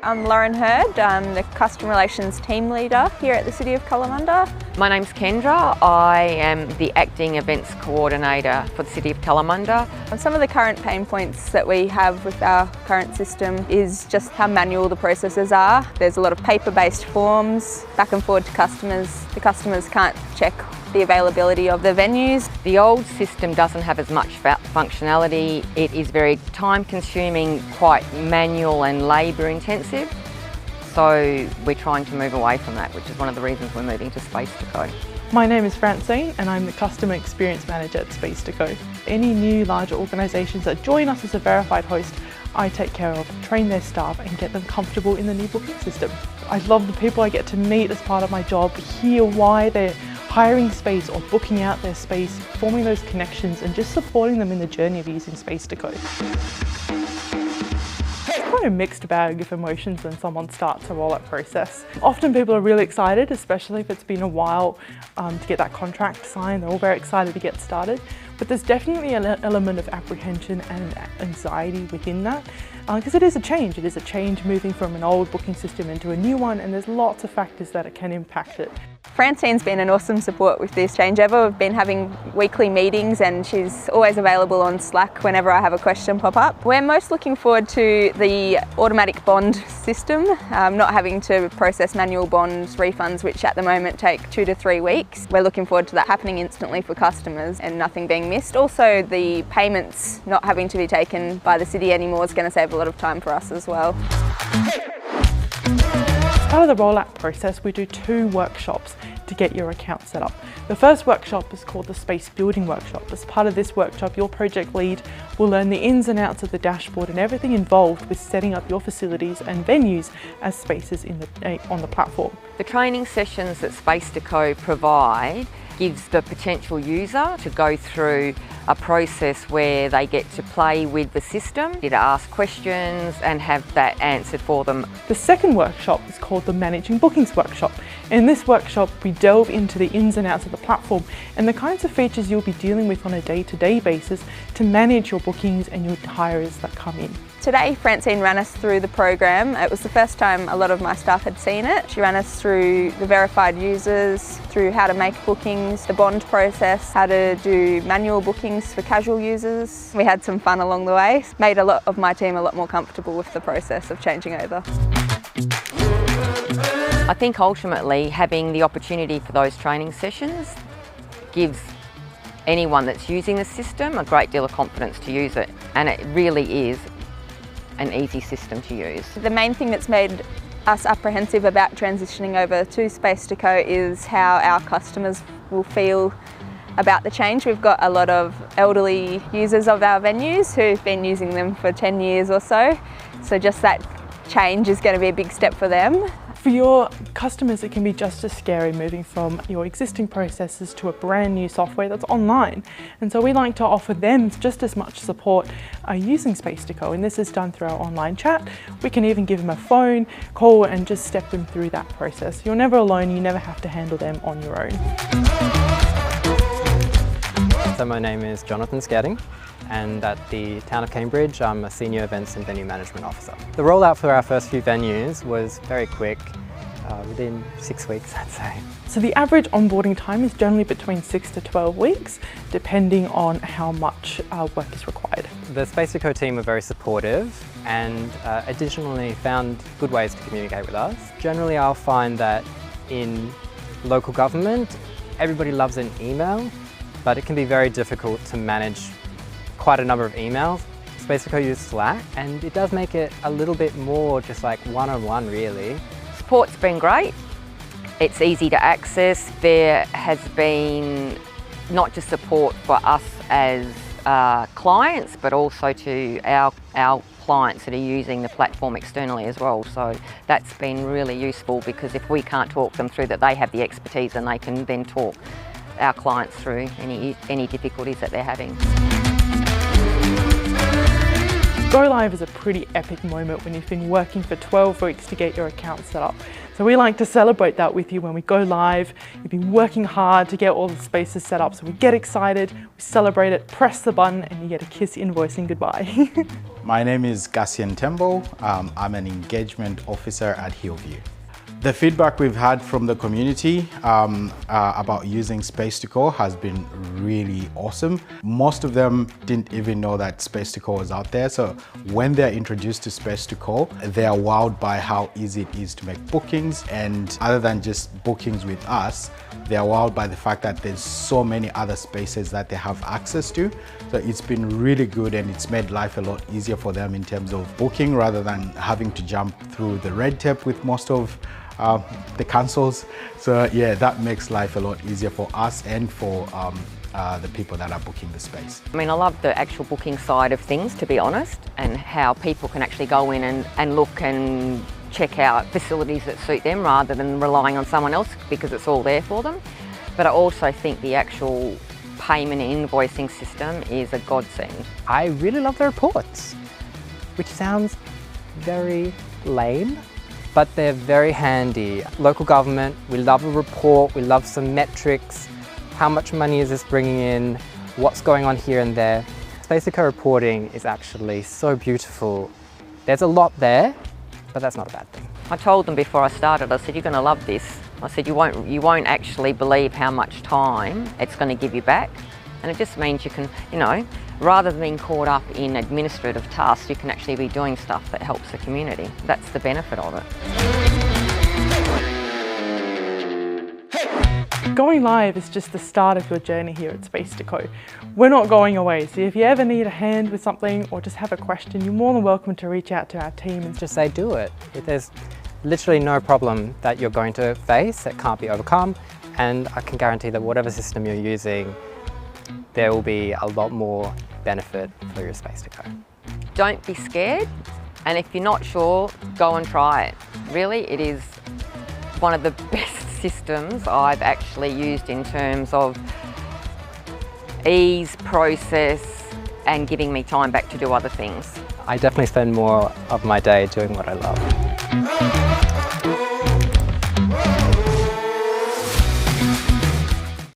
I'm Lauren Hurd, I'm the Customer Relations Team Leader here at the City of Kalamunda. My name's Kendra. I am the Acting Events Coordinator for the City of Kalamunda. Some of the current pain points that we have with our current system is just how manual the processes are. There's a lot of paper-based forms back and forward to customers. The customers can't check the availability of the venues. The old system doesn't have as much functionality. It is very time-consuming, quite manual and labour-intensive. So we're trying to move away from that, which is one of the reasons we're moving to Space2Co. My name is Francine and I'm the Customer Experience Manager at Space2Co. Any new larger organisations that join us as a verified host, I take care of, train their staff and get them comfortable in the new booking system. I love the people I get to meet as part of my job, hear why they're hiring space or booking out their space, forming those connections and just supporting them in the journey of using Space2Co. It's quite a mixed bag of emotions when someone starts a rollout process. Often people are really excited, especially if it's been a while to get that contract signed. They're all very excited to get started. But there's definitely an element of apprehension and anxiety within that because it is a change. It is a change moving from an old booking system into a new one, and there's lots of factors that can impact it. Francine's been an awesome support with this changeover. We've been having weekly meetings and she's always available on Slack whenever I have a question pop up. We're most looking forward to the automatic bond system, not having to process manual bonds refunds, which at the moment take 2 to 3 weeks. We're looking forward to that happening instantly for customers and nothing being missed. Also, the payments not having to be taken by the city anymore is going to save a lot of time for us as well. As part of the rollout process, we do 2 workshops to get your account set up. The first workshop is called the Space Building Workshop. As part of this workshop, your project lead will learn the ins and outs of the dashboard and everything involved with setting up your facilities and venues as spaces on the platform. The training sessions that Space2Co provide gives the potential user to go through a process where they get to play with the system, to ask questions and have that answered for them. The second workshop is called the Managing Bookings Workshop. In this workshop, we delve into the ins and outs of the platform and the kinds of features you'll be dealing with on a day-to-day basis to manage your bookings and your hires that come in. Today, Francine ran us through the program. It was the first time a lot of my staff had seen it. She ran us through the verified users, through how to make bookings, the bond process, how to do manual bookings for casual users. We had some fun along the way. Made a lot of my team a lot more comfortable with the process of changing over. I think ultimately having the opportunity for those training sessions gives anyone that's using the system a great deal of confidence to use it, and it really is an easy system to use. The main thing that's made us apprehensive about transitioning over to Space2Co is how our customers will feel about the change. We've got a lot of elderly users of our venues who've been using them for 10 years or so. So just that change is going to be a big step for them. For your customers, it can be just as scary moving from your existing processes to a brand new software that's online. And so we like to offer them just as much support using Space2Co, and this is done through our online chat. We can even give them a phone call and just step them through that process. You're never alone, you never have to handle them on your own. So my name is Jonathan Scouting, and at the Town of Cambridge I'm a Senior Events and Venue Management Officer. The rollout for our first few venues was very quick, within 6 weeks I'd say. So the average onboarding time is generally between 6 to 12 weeks, depending on how much work is required. The Space2Co team were very supportive and additionally found good ways to communicate with us. Generally I'll find that in local government everybody loves an email, but it can be very difficult to manage quite a number of emails. Space2Co use Slack, and it does make it a little bit more just like one-on-one really. Support's been great. It's easy to access. There has been not just support for us as clients, but also to our clients that are using the platform externally as well. So that's been really useful, because if we can't talk them through that, they have the expertise and they can then talk our clients through any difficulties that they're having. Go live is a pretty epic moment when you've been working for 12 weeks to get your account set up. So we like to celebrate that with you when we go live. You've been working hard to get all the spaces set up, so we get excited, we celebrate it, press the button, and you get a KISS invoicing goodbye. My name is Gassian Tembo. I'm an engagement officer at Hillview. The feedback we've had from the community about using Space2Co has been really awesome. Most of them didn't even know that Space2Co was out there. So when they're introduced to Space2Co, they are wowed by how easy it is to make bookings. And other than just bookings with us, they are wowed by the fact that there's so many other spaces that they have access to. So it's been really good, and it's made life a lot easier for them in terms of booking rather than having to jump through the red tape with most of the councils. So yeah, that makes life a lot easier for us and for the people that are booking the space. I mean, I love the actual booking side of things, to be honest, and how people can actually go in and look and check out facilities that suit them rather than relying on someone else because it's all there for them. But I also think the actual payment and invoicing system is a godsend. I really love the reports, which sounds very lame, but they're very handy. Local government, we love a report, we love some metrics. How much money is this bringing in? What's going on here and there? Space2Co reporting is actually so beautiful. There's a lot there, but that's not a bad thing. I told them before I started, I said, you're going to love this. I said, you won't actually believe how much time it's going to give you back. And it just means you can, you know, rather than being caught up in administrative tasks, you can actually be doing stuff that helps the community. That's the benefit of it. Going live is just the start of your journey here at Space2Co. We're not going away, so if you ever need a hand with something or just have a question, you're more than welcome to reach out to our team and Just say do it. There's literally no problem that you're going to face that can't be overcome, and I can guarantee that whatever system you're using, there will be a lot more benefit for your Space2Co. Don't be scared, and if you're not sure, go and try it. Really, it is one of the best systems I've actually used in terms of ease, process, and giving me time back to do other things. I definitely spend more of my day doing what I love.